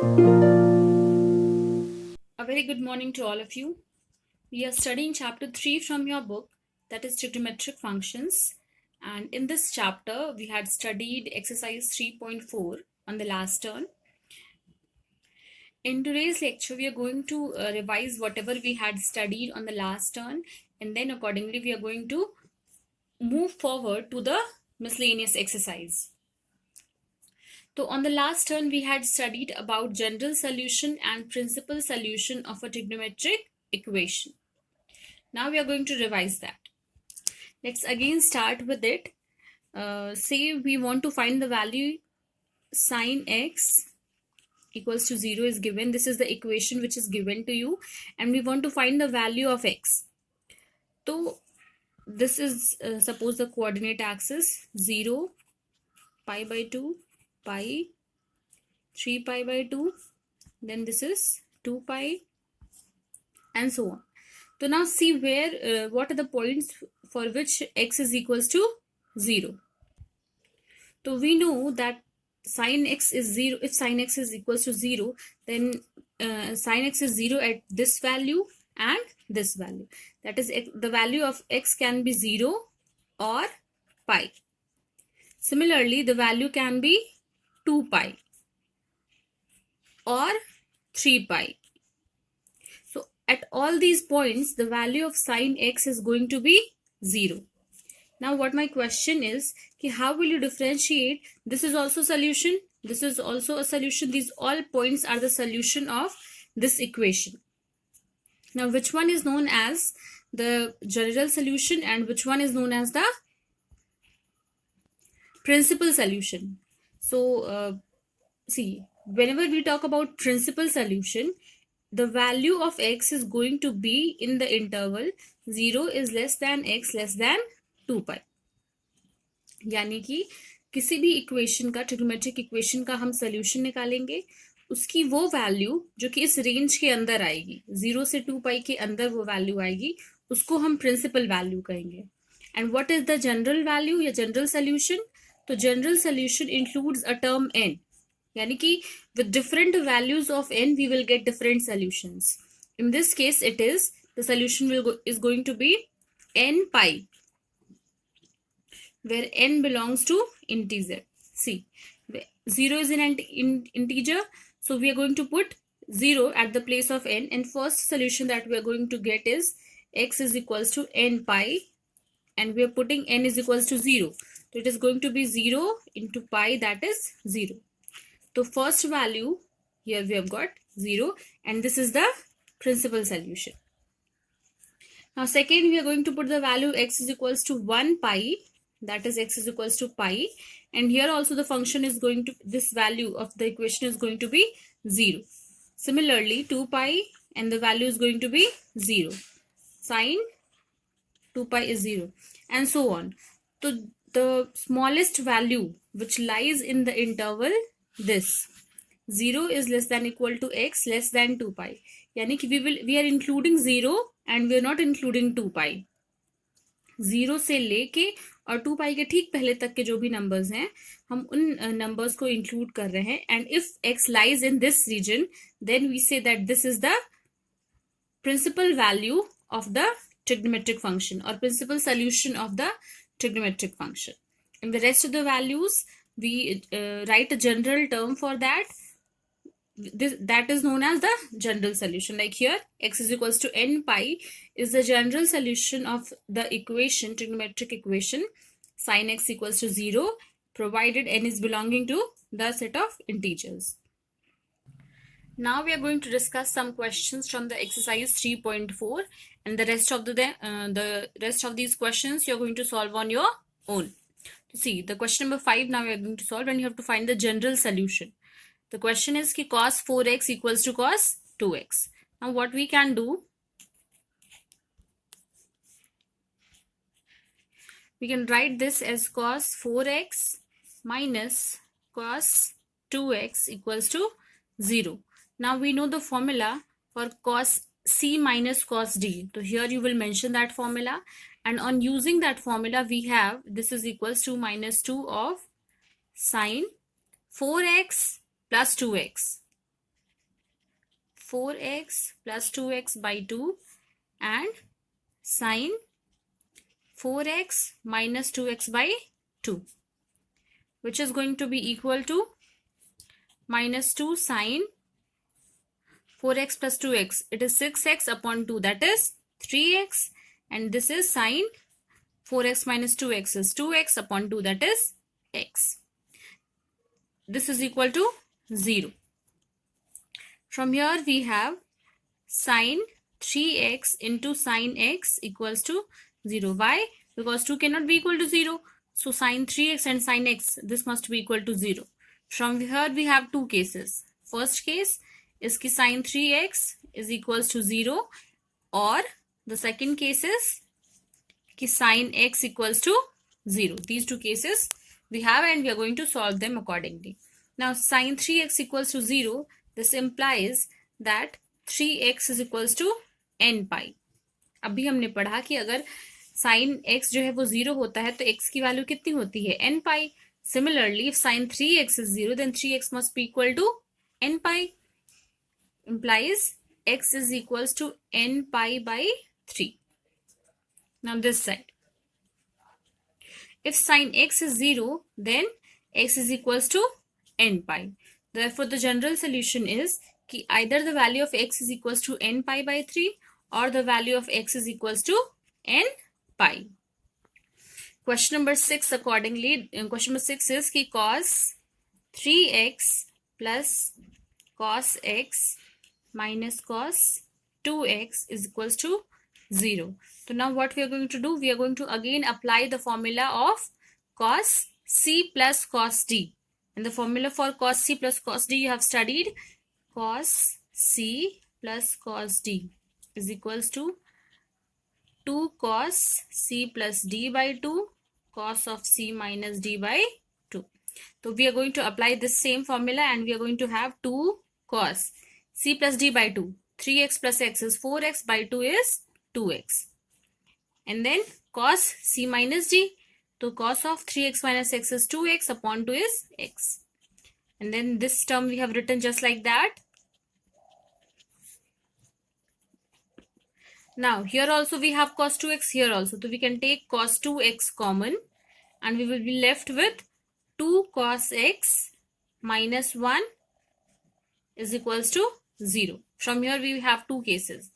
A very good morning to all of you. We are studying chapter 3 from your book, that is trigonometric functions. And in this chapter, we had studied exercise 3.4 on the last turn. In today's lecture, we are going to revise whatever we had studied on the last turn, and then accordingly, we are going to move forward to the miscellaneous exercise. So on the last turn, we had studied about general solution and principal solution of a trigonometric equation. Now we are going to revise that. Let's again start with it. Say we want to find the value sine x equals to 0 is given. This is the equation which is given to you, and we want to find the value of x. So this is suppose the coordinate axis 0, pi by 2, pi, 3 pi by 2, then this is 2 pi, and so on. So now see where what are the points for which x is equals to 0. So we know that sine x is 0. If sine x is equals to 0, then sine x is 0 at this value and this value. That is, the value of x can be 0 or pi. Similarly, the value can be 2 pi or 3 pi. So at all these points, the value of sine x is going to be 0. Now what my question is, how will you differentiate? This is also solution. This is also a solution. These all points are the solution of this equation. Now which one is known as the general solution and which one is known as the principal solution? So see, whenever we talk about principal solution, the value of x is going to be in the interval 0 is less than x less than 2 pi. यानी कि किसी भी equation का, trigonometric equation का हम solution निकालेंगे, उसकी वो वैल्यू जो कि इस रेंज के अंदर आएगी, 0 से 2 पाई के अंदर वो वैल्यू आएगी, उसको हम प्रिंसिपल वैल्यू कहेंगे. And what is the general value या जनरल सोल्यूशन? तो general solution includes a term n, यानी कि with different values of n we will get different solutions. In this case it is the solution is going to be n pi, where n belongs to integer. See, 0 is an integer, so we are going to put 0 at the place of n, and first solution that we are going to get is x is equals to n pi, and we are putting n is equals to 0. So it is going to be 0 into pi, that is 0. So first value here we have got 0, and this is the principal solution. Now second, we are going to put the value x is equals to 1 pi, that is x is equals to pi, and here also the function is going to, this value of the equation is going to be 0. Similarly 2 pi, and the value is going to be 0. Sine 2 pi is 0, and so on. So the smallest value which lies in the interval, this 0 is less than equal to x less than 2 pi, यानी कि we are including 0 and we are not including 2 pi. 0 से लेके और 2 पाई के ठीक पहले तक के जो भी नंबर्स हैं, हम उन नंबर्स को इंक्लूड कर रहे हैं. And if x lies in this region, then we say that this is the principal value of the trigonometric function or principal solution of the trigonometric function. In the rest of the values, we write a general term for that. That is known as the general solution. Like here, x is equals to n pi is the general solution of the equation, trigonometric equation, sin x equals to 0, provided n is belonging to the set of integers. Now we are going to discuss some questions from the exercise 3.4, and the rest of the rest of these questions you are going to solve on your own. See, the question number 5 now we are going to solve, and you have to find the general solution. The question is ki cos 4x equals to cos 2x. Now what we can do, we can write this as cos 4x minus cos 2x equals to 0. Now we know the formula for cos c minus cos d. So here you will mention that formula, and on using that formula we have this is equals to minus 2 of sine 4x plus 2x. 4x plus 2x by 2 and sine 4x minus 2x by 2, which is going to be equal to minus 2 sine 4x plus 2x. It is 6x upon 2, that is 3x, and this is sine 4x minus 2x is 2x upon 2, that is x. This is equal to 0. From here we have sine 3x into sine x equals to 0. Why? Because 2 cannot be equal to 0. So sine 3x and sine x, this must be equal to 0. From here we have two cases. First case is ki sine 3x is equals to 0, or the second case is ki sine x equals to 0. These two cases we have and we are going to solve them accordingly. Now sine 3x equals to 0, this implies that 3x is equals to n pi. अभी हमने पढ़ा कि अगर sin x जो है वो 0 होता है तो x की वैल्यू कितनी होती है, n pi. Similarly, if sin 3x is 0, then 3x must be equal to n pi. Implies x is equals to n pi by 3. Now this side. If sin x is 0, then x is equals to n pi. Therefore, the general solution is कि either the value of x is equals to n pi by 3 or the value of x is equals to n pi. Question number 6 accordingly, question number 6 is कि cos 3x plus cos x minus cos 2x is equals to 0. So now what we are going to do, we are going to again apply the formula of cos c plus cos d. And the formula for cos c plus cos d you have studied. Cos c plus cos d is equals to 2 cos c plus d by 2 cos of c minus d by 2. So we are going to apply this same formula and we are going to have 2 cos c plus d by 2. 3x plus x is 4x by 2 is 2x. And then cos c minus d. So cos of 3x minus x is 2x upon 2 is x. And then this term we have written just like that. Now here also we have cos 2x, here also. So we can take cos 2x common and we will be left with 2 cos x minus 1 is equals to 0. From here we have two cases.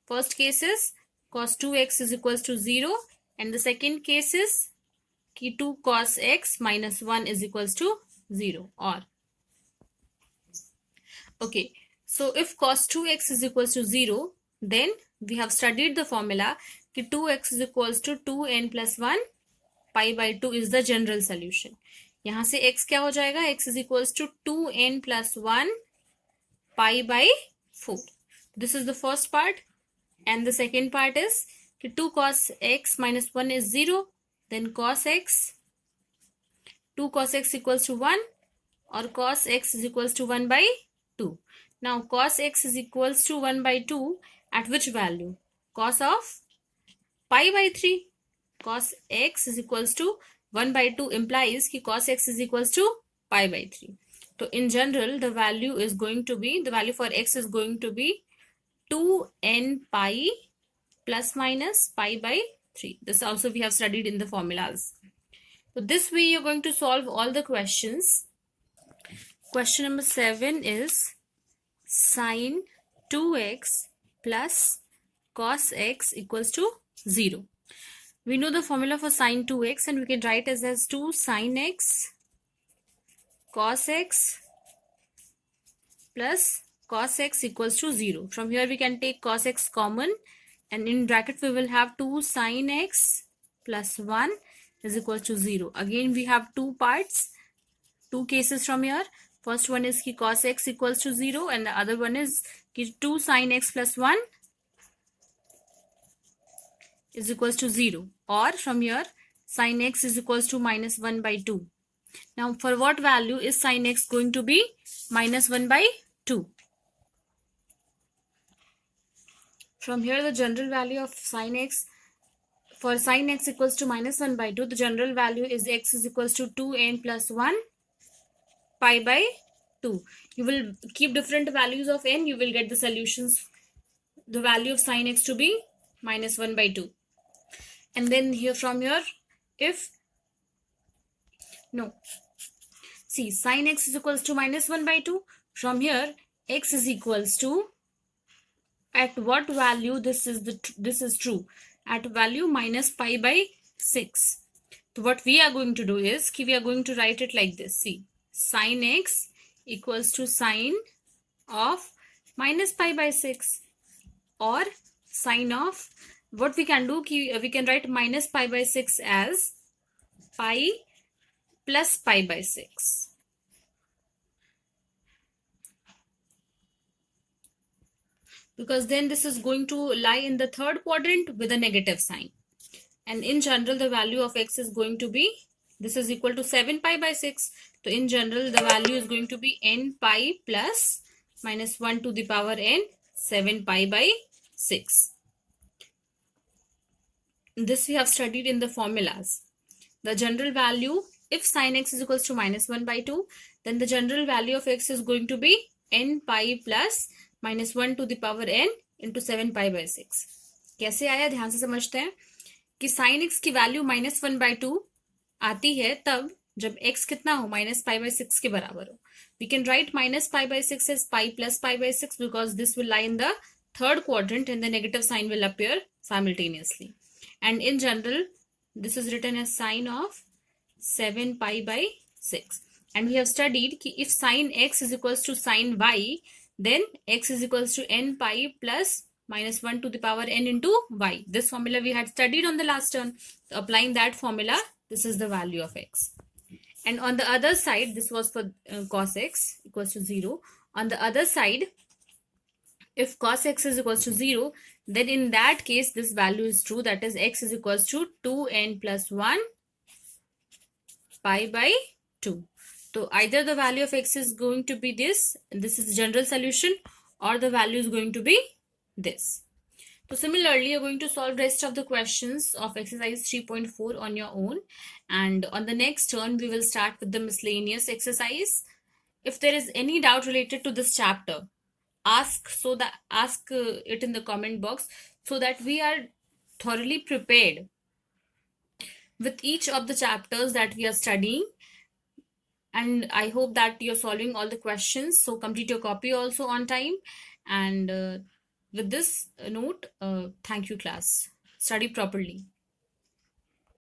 First case is cos 2x is equals to 0 and the second case is ki 2 cos x minus 1 is equals to 0 or. Okay, so if cos 2x is equals to 0, then we have studied the formula कि 2x is equals to 2n plus 1 pi by 2 is the general solution. यहाँ से x क्या हो जाएगा, x is equals to 2n plus 1 pi by 4. This is the first part and the second part is कि 2 cos x minus 1 is 0, then cos x, 2 cos x equals to 1 or cos x is equals to 1 by 2. Now cos x is equals to 1 by 2 at which value? Cos of pi by 3. Cos x is equals to 1 by 2 implies कि cos x is equals to pi by 3. So in general, the value is going to be, the value for x is going to be 2n pi plus minus pi by 3. This also we have studied in the formulas. So this way you're going to solve all the questions. Question number 7 is sine 2x plus cos x equals to 0. We know the formula for sine 2x and we can write it as 2 sine x cos x plus cos x equals to 0. From here we can take cos x common and in bracket we will have 2 sine x plus 1 is equal to 0. Again we have two parts, two cases from here. First one is कि cos x equals to 0 and the other one is कि 2 sine x plus 1 is equals to 0, or from here sine x is equals to minus 1 by 2. Now for what value is sine x going to be minus 1 by 2? From here the general value of sine x, for sine x equals to minus 1 by 2, the general value is x is equals to 2n plus 1 pi by 2. You will keep different values of n, you will get the solutions, the value of sine x to be minus 1 by 2. And then here from here, if, no, see, sine x is equals to minus 1 by 2. From here, x is equals to, at what value this is true? At value minus pi by 6. So what we are going to do is, we are going to write it like this. See, sine x equals to sine of minus pi by 6, or sine of, what we can do, we can write minus pi by 6 as pi plus pi by 6. Because then this is going to lie in the third quadrant with a negative sign. And in general, the value of x is going to be, this is equal to 7 pi by 6. So in general, the value is going to be n pi plus minus 1 to the power n 7 pi by 6. This we have studied in the formulas. The general value, if sine x is equals to minus 1 by 2, then the general value of x is going to be n pi plus minus 1 to the power n into 7 pi by 6. कैसे आया, ध्यान से समझते हैं कि sine x की value minus 1 by 2 आती है तब जब x कितना हो, माइनस पाई बाई 6 के बराबर हो. We can write minus pi by 6 as pi plus pi by 6 because this will lie in the third quadrant and the negative sign will appear simultaneously. And in general, this is written as sine of 7 pi by 6. And we have studied कि if sine x is equals to sine y, then x is equals to n pi plus minus 1 to the power n into y. This formula we had studied on the last turn. So applying that formula, this is the value of x. And on the other side, this was for cos x equals to 0. On the other side, if cos x is equals to 0, then in that case, this value is true. That is, x is equals to 2n plus 1 pi by 2. So either the value of x is going to be this, and this is the general solution, or the value is going to be this. So similarly, you're going to solve rest of the questions of exercise 3.4 on your own. And on the next turn, we will start with the miscellaneous exercise. If there is any doubt related to this chapter, ask it in the comment box so that we are thoroughly prepared with each of the chapters that we are studying. And I hope that you're solving all the questions. So complete your copy also on time. And with this note, thank you, class. Study properly.